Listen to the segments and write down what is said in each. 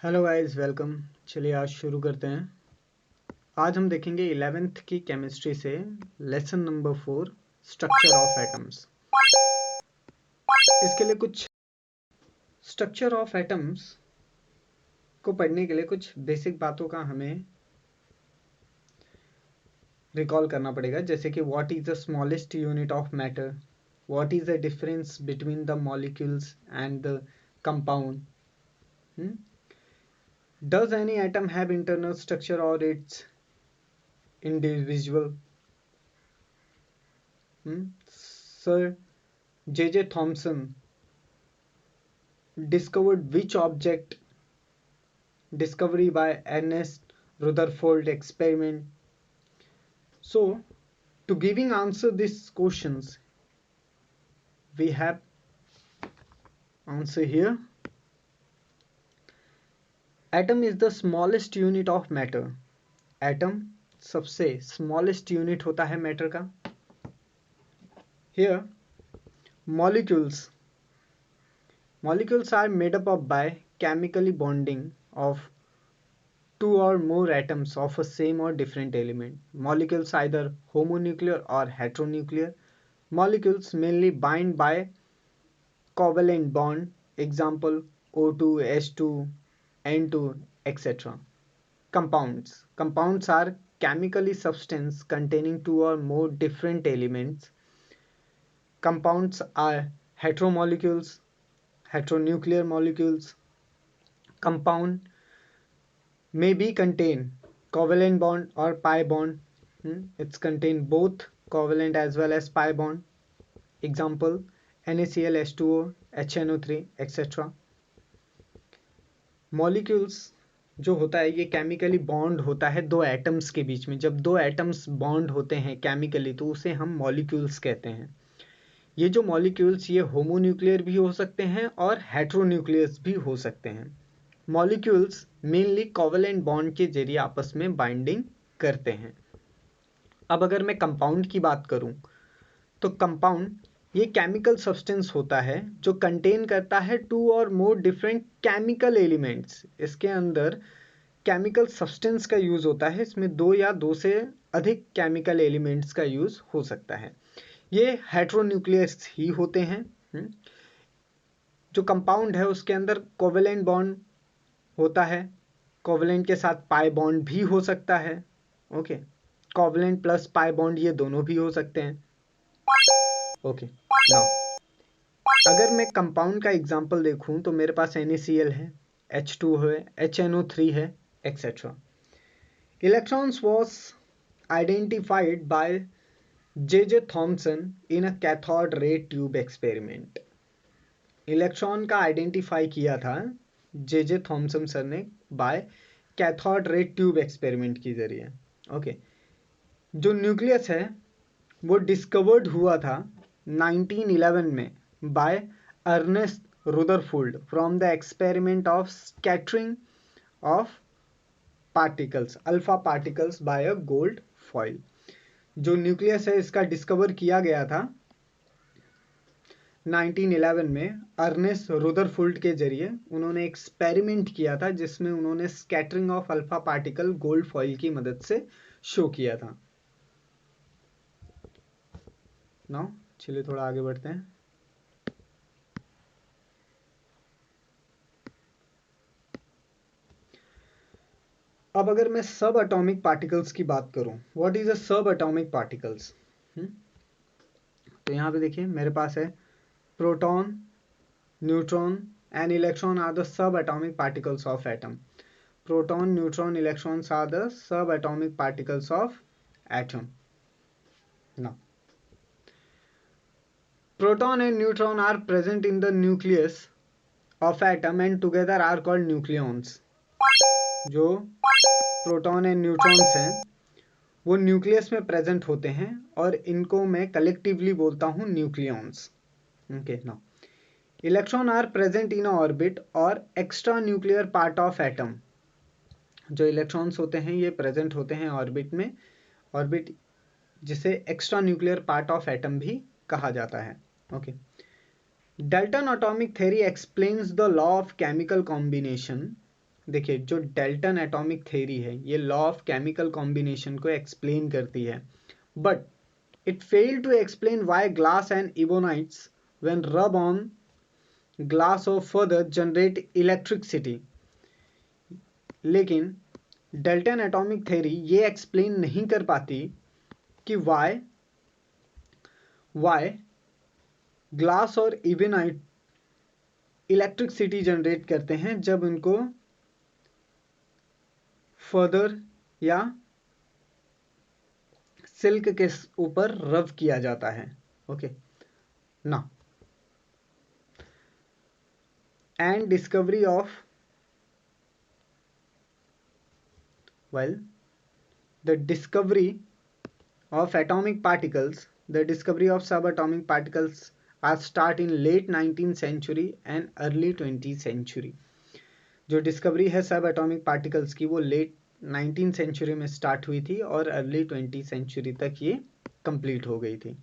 Hello guys, welcome. चलिए आज शुरू करते हैं। आज हम देखेंगे 11th की केमिस्ट्री से lesson number 4 structure of atoms. इसके लिए कुछ स्ट्रक्चर ऑफ एटम्स को पढ़ने के लिए कुछ बेसिक बातों का हमें रिकॉल करना पड़ेगा, जैसे कि what is the smallest unit of matter, what is the difference between the molecules and the compound, does any atom have internal structure or it's individual? Sir J.J. Thomson discovered which object? Discovery by Ernest Rutherford experiment. So to giving answer these questions, we have answer here. Atom is the smallest unit of matter. Atom सबसे smallest unit होता है matter का. Here molecules are made up of by chemically bonding of two or more atoms of a same or different element. Molecules either homonuclear or heteronuclear. Molecules mainly bind by covalent bond, example O2, H2, N2, etc. Compounds are chemically substance containing two or more different elements. Compounds are heteromolecules, heteronuclear molecules. Compound may be contain covalent bond or pi bond. It's contain both covalent as well as pi bond. Example NaCl, H2O, HNO3, etc. Molecules जो होता है ये chemically bond होता है दो atoms के बीच में. जब दो एटम्स बॉन्ड होते हैं केमिकली तो उसे हम मॉलिक्यूल्स कहते हैं. ये जो मॉलिक्यूल्स ये होमोन्यूक्लियर भी हो सकते हैं और हेट्रोन्यूक्लियस भी हो सकते हैं. मॉलिक्यूल्स मेनली कोवेलेंट बॉन्ड के जरिए आपस में बाइंडिंग करते हैं. अब अगर मैं कंपाउंड की बात करूं तो कंपाउंड ये केमिकल सब्सटेंस होता है जो कंटेन करता है टू और मोर डिफरेंट केमिकल एलिमेंट्स. इसके अंदर केमिकल सब्सटेंस का यूज होता है. इसमें दो या दो से अधिक केमिकल एलिमेंट्स का यूज हो सकता है. ये हेट्रोन्यूक्लियस ही होते हैं. जो कंपाउंड है उसके अंदर कोवेलेंट बॉन्ड होता है. कोवेलेंट के साथ पाई बॉन्ड भी हो सकता है. Okay, covalent plus pi bond ये दोनों भी हो सकते हैं. ओके, नाउ अगर मैं कंपाउंड का एग्जांपल देखूं तो मेरे पास NaCl है, H2 है, HNO3 है, etc. Electrons was identified by J.J. Thomson in a cathode ray tube experiment. Electron का आइडेंटिफाई किया था J.J. थॉमसन सर ने by cathode ray tube experiment के जरिए. ओके, जो न्यूक्लियस है वो डिस्कवर्ड हुआ था 1911 में by Ernest Rutherford from the experiment of scattering of particles, alpha particles by a gold foil. जो न्यूक्लियस है इसका डिस्कवर किया गया था 1911 में अर्नेस्ट रुदरफोर्ड के जरिए. उन्होंने एक्सपेरिमेंट किया था जिसमें उन्होंने scattering of alpha particle gold foil की मदद से शो किया था. नाउ चलिए थोड़ा आगे बढ़ते हैं. अब अगर मैं सब एटॉमिक पार्टिकल्स की बात करूं, व्हाट इज अ सब एटॉमिक पार्टिकल्स, तो यहां पे देखिए मेरे पास है proton, neutron and electron are the subatomic particles of atom. Proton, neutron, electrons are the subatomic particles of atom. Now, proton and neutron are present in the nucleus of atom and together are called nucleons. जो proton and neutrons हैं वो nucleus में present होते हैं और इनको मैं collectively बोलता हूँ nucleons. Okay, now electron are present in orbit और extra nuclear part of atom. जो इलेक्ट्रॉन्स होते हैं ये प्रेजेंट होते हैं ऑर्बिट में. ऑर्बिट जिसे extra nuclear part of atom भी कहा जाता है. Okay, Dalton atomic theory explains the law of chemical combination देखिए जो डाल्टन एटॉमिक थ्योरी है ये लॉ ऑफ केमिकल कॉम्बिनेशन को एक्सप्लेन करती है, but it failed to explain why glass and ebonites when rub on glass और further generate electricity. लेकिन Dalton atomic theory ये एक्सप्लेन नहीं कर पाती कि व्हाई ग्लास और इबोनाइट इलेक्ट्रिसिटी जनरेट करते हैं जब उनको फर्दर या सिल्क के ऊपर रब किया जाता है। ओके ना, and discovery of the discovery of atomic particles, the discovery of subatomic particles are start in late 19th century and early 20th century। जो डिस्कवरी है सब एटॉमिक पार्टिकल्स की वो लेट 19th सेंचुरी में स्टार्ट हुई थी और अर्ली 20th सेंचुरी तक ये कंप्लीट हो गई थी।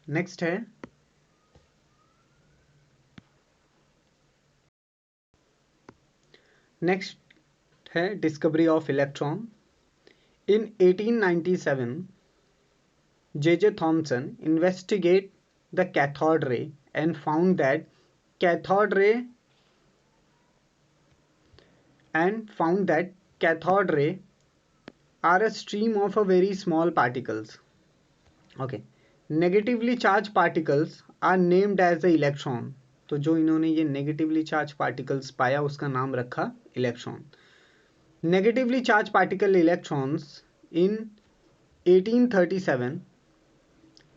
नेक्स्ट है discovery of electron. In 1897 J.J. Thomson investigate the cathode ray and found that cathode ray are a stream of a very small particles. Okay, negatively charged particles are named as the electron। तो जो इन्होंने ये negatively charge particles पाया उसका नाम रखा electron. Negatively charge particle electrons in 1837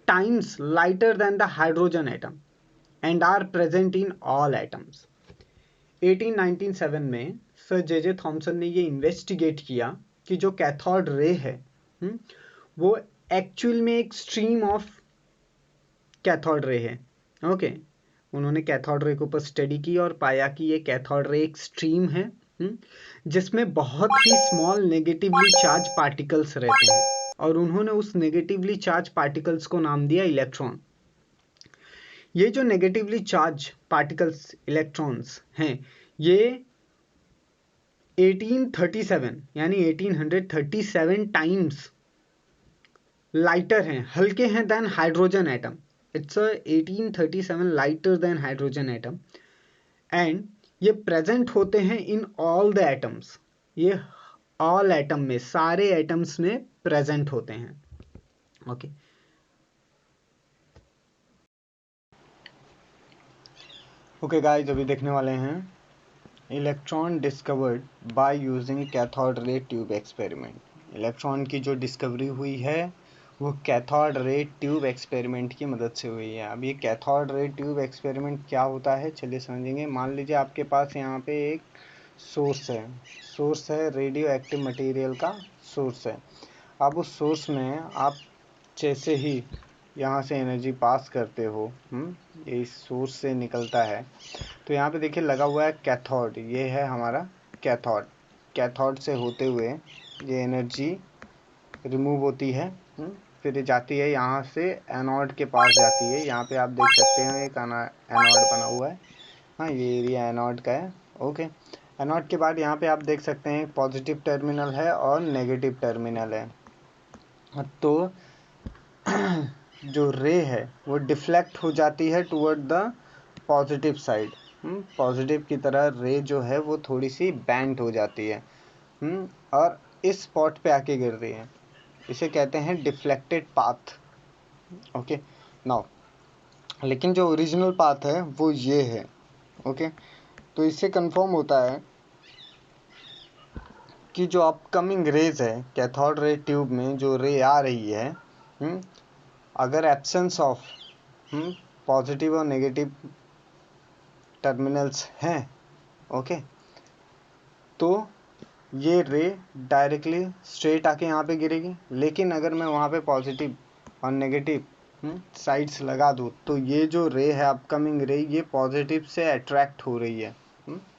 times lighter than the hydrogen atom and are present in all atoms। 1897 में sir J Thomson ने ये इन्वेस्टिगेट किया कि जो कैथोड रे है वो एक्चुअल में एक स्ट्रीम ऑफ कैथोड रे है। ओके, उन्होंने कैथोड रे के ऊपर स्टडी की और पाया कि ये कैथोड रे एक स्ट्रीम है जिसमें बहुत ही स्मॉल नेगेटिवली चार्ज पार्टिकल्स रहते हैं और उन्होंने उस नेगेटिवली चार्ज पार्टिकल्स को नाम दिया इलेक्ट्रॉन। ये जो नेगेटिवली चार्ज पार्टिकल्स इलेक्ट्रॉन्स हैं ये 1837 यानी 1837 टाइम्स लाइटर हैं, हल्के हैं than hydrogen atom. It's 1837 lighter than hydrogen atom and ये प्रेजेंट होते हैं इन ऑल द एटम्स। ये ऑल एटम में, सारे एटम्स में प्रेजेंट होते हैं। ओके ओके गाइस, अभी देखने वाले हैं electron discovered by using cathode ray tube experiment. Electron की जो डिस्कवरी हुई है वो कैथोड रे ट्यूब एक्सपेरिमेंट की मदद से हुई है। अब ये कैथोड रे ट्यूब एक्सपेरिमेंट क्या होता है चलिए समझेंगे। मान लीजिए आपके पास यहाँ पे एक सोर्स है रेडियो एक्टिव मटेरियल का सोर्स है। अब उस सोर्स में आप जैसे ही यहाँ से एनर्जी पास करते हो, ये इस सोर्स से निकलता है, तो यहाँ पे देखिए लगा हुआ है कैथोड। ये है हमारा कैथोड से होते हुए ये एनर्जी रिमूव होती है, फिर जाती है यहाँ से एनोड के पास जाती है। यहाँ पे आप देख सकते हैं एक एनोड बना हुआ है। हाँ, ये एरिया एनोड का है। ओके, एनोड के बाद यहाँ पे आप देख सकते हैं पॉजिटिव टर्मिनल है और नेगेटिव टर्मिनल है। तो जो रे है वो डिफ्लेक्ट हो जाती है toward the positive side. Positive की तरह रे जो है वो थोड़ी सी बेंट हो जाती है और इस स्पॉट पे आके गिर रही है। इसे कहते हैं डिफ्लेक्टेड पाथ। ओके नाउ, लेकिन जो ओरिजिनल पाथ है वो ये है। ओके, तो इससे कंफर्म होता है कि जो अपकमिंग रेज है कैथोड रे ट्यूब में जो रे आ रही है, अगर एब्सेंस ऑफ पॉजिटिव और नेगेटिव टर्मिनल्स हैं, ओके, तो ये रे डायरेक्टली स्ट्रेट आके यहाँ पे गिरेगी। लेकिन अगर मैं वहाँ पे पॉजिटिव और नेगेटिव साइड्स लगा दूँ तो ये जो रे है अपकमिंग रे ये पॉजिटिव से अट्रैक्ट हो रही है,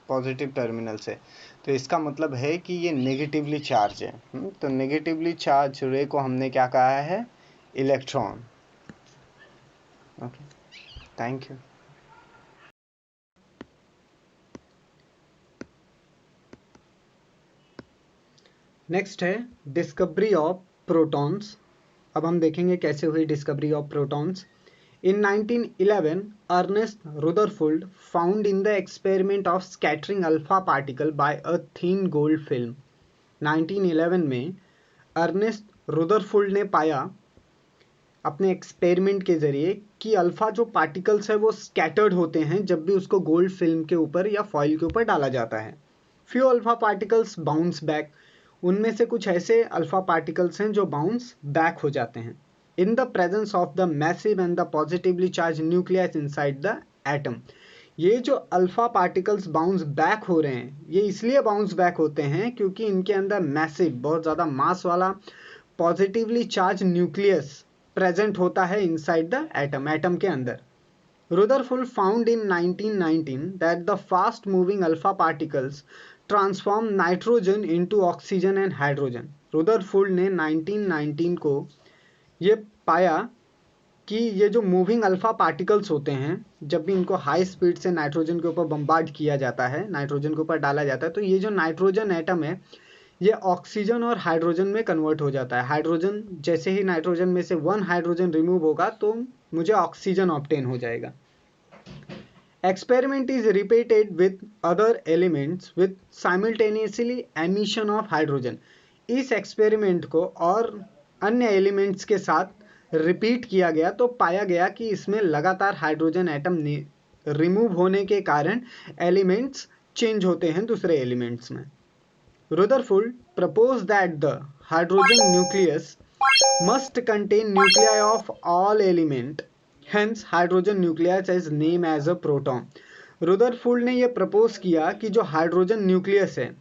पॉजिटिव टर्मिनल से। तो इसका मतलब है कि ये नेगेटिवली चार्ज है। तो नेगेटिवली चार्ज रे को हमने क्या कहा है, electron. Okay, thank you. Next है डिस्कवरी ऑफ प्रोटॉन्स। अब हम देखेंगे कैसे हुई discovery of protons. In 1911, Ernest Rutherford found in the experiment of scattering alpha particle by a thin gold film. 1911 में अर्नेस्ट रुदरफोर्ड ने पाया अपने एक्सपेरिमेंट के जरिए कि अल्फा जो पार्टिकल्स है वो स्कैटर्ड होते हैं जब भी उसको गोल्ड फिल्म के ऊपर या फॉइल के ऊपर डाला जाता है। Few alpha particles bounce back, उनमें से कुछ ऐसे अल्फा पार्टिकल्स हैं जो बाउंस बैक हो जाते हैं in the presence of the massive and the positively charged nucleus inside the atom। ये जो अल्फा पार्टिकल्स बाउंस बैक हो रहे हैं ये इसलिए बाउंस बैक होते हैं क्योंकि इनके अंदर मैसिव, बहुत ज़्यादा मास वाला पॉजिटिवली चार्ज न्यूक्लियस प्रेजेंट होता है इनसाइड द एटम, एटम के अंदर। Rutherford found in 1919 that the fast moving alpha particles transform nitrogen into oxygen and hydrogen। Rutherford ने 1919 को ये पाया कि ये जो मूविंग अल्फा पार्टिकल्स होते हैं जब भी इनको हाई स्पीड से नाइट्रोजन के ऊपर बम्बार्ड किया जाता है, नाइट्रोजन के ऊपर डाला जाता है, तो ये जो नाइट्रोजन एटम है ये ऑक्सीजन और हाइड्रोजन में कन्वर्ट हो जाता है। हाइड्रोजन जैसे ही नाइट्रोजन में से वन हाइड्रोजन रिमूव होगा तो मुझे ऑक्सीजन ऑब्टेन हो जाएगा। Experiment is repeated with other elements with simultaneously emission of hydrogen. इस एक्सपेरिमेंट को और अन्य एलिमेंट्स के साथ रिपीट किया गया तो पाया गया कि इसमें लगातार हाइड्रोजन एटम रिमूव होने के कारण एलिमेंट्स चेंज होते हैं दूसरे एलिमेंट्स में। Rutherford propose that the hydrogen nucleus must contain nuclei of all element, hence hydrogen nucleus is name as a proton. Rutherford ने यह प्रपोज किया कि जो हाइड्रोजन न्यूक्लियस है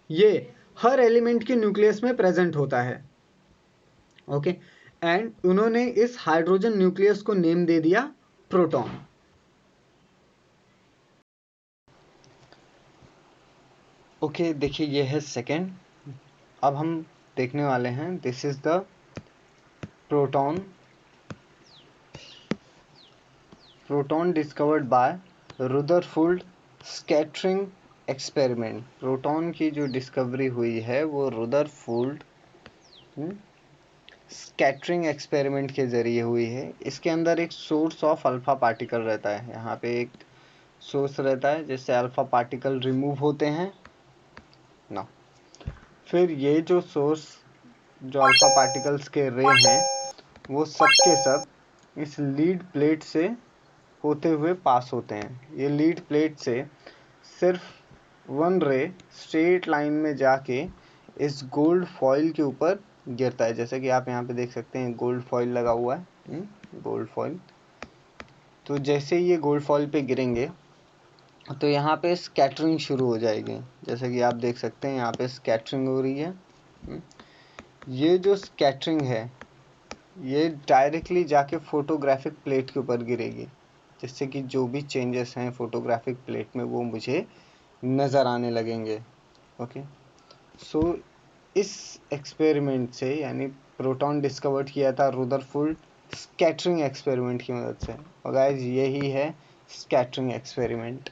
ये हर एलिमेंट के न्यूक्लियस में प्रेजेंट होता है। ओके, एंड उन्होंने इस हाइड्रोजन न्यूक्लियस को नेम दे दिया प्रोटॉन। ओके, देखिए ये है सेकेंड। अब हम देखने वाले हैं this is the proton. Proton discovered by Rutherford scattering experiment. Proton की जो डिस्कवरी हुई है वो रुदरफोर्ड स्कैटरिंग एक्सपेरिमेंट के ज़रिए हुई है। इसके अंदर एक सोर्स ऑफ अल्फ़ा पार्टिकल रहता है, यहाँ पे एक सोर्स रहता है जिससे अल्फ़ा पार्टिकल रिमूव होते हैं ना। फिर ये जो सोर्स जो अल्फ़ा पार्टिकल्स के रे हैं वो सब के सब इस लीड प्लेट से होते हुए पास होते हैं। ये लीड प्लेट से सिर्फ वन रे स्ट्रेट लाइन में जाके इस गोल्ड फॉइल के ऊपर गिरता है, जैसे कि आप यहाँ पे देख सकते हैं गोल्ड फॉइल लगा हुआ है, गोल्ड फॉइल। तो जैसे ही ये गोल्ड फॉइल पे गिरेंगे तो यहाँ पे स्कैटरिंग शुरू हो जाएगी, जैसे कि आप देख सकते हैं यहाँ पे स्कैटरिंग हो रही है। ये जो स्कैटरिंग है ये डायरेक्टली जाके फोटोग्राफिक प्लेट के ऊपर गिरेगी, जिससे कि जो भी चेंजेस हैं फोटोग्राफिक प्लेट में वो मुझे नज़र आने लगेंगे। ओके, सो इस एक्सपेरिमेंट से यानी प्रोटॉन डिस्कवर किया था रुदरफोर्ड स्कैटरिंग एक्सपेरिमेंट की मदद से। और गाइस यही है स्कैटरिंग एक्सपेरिमेंट।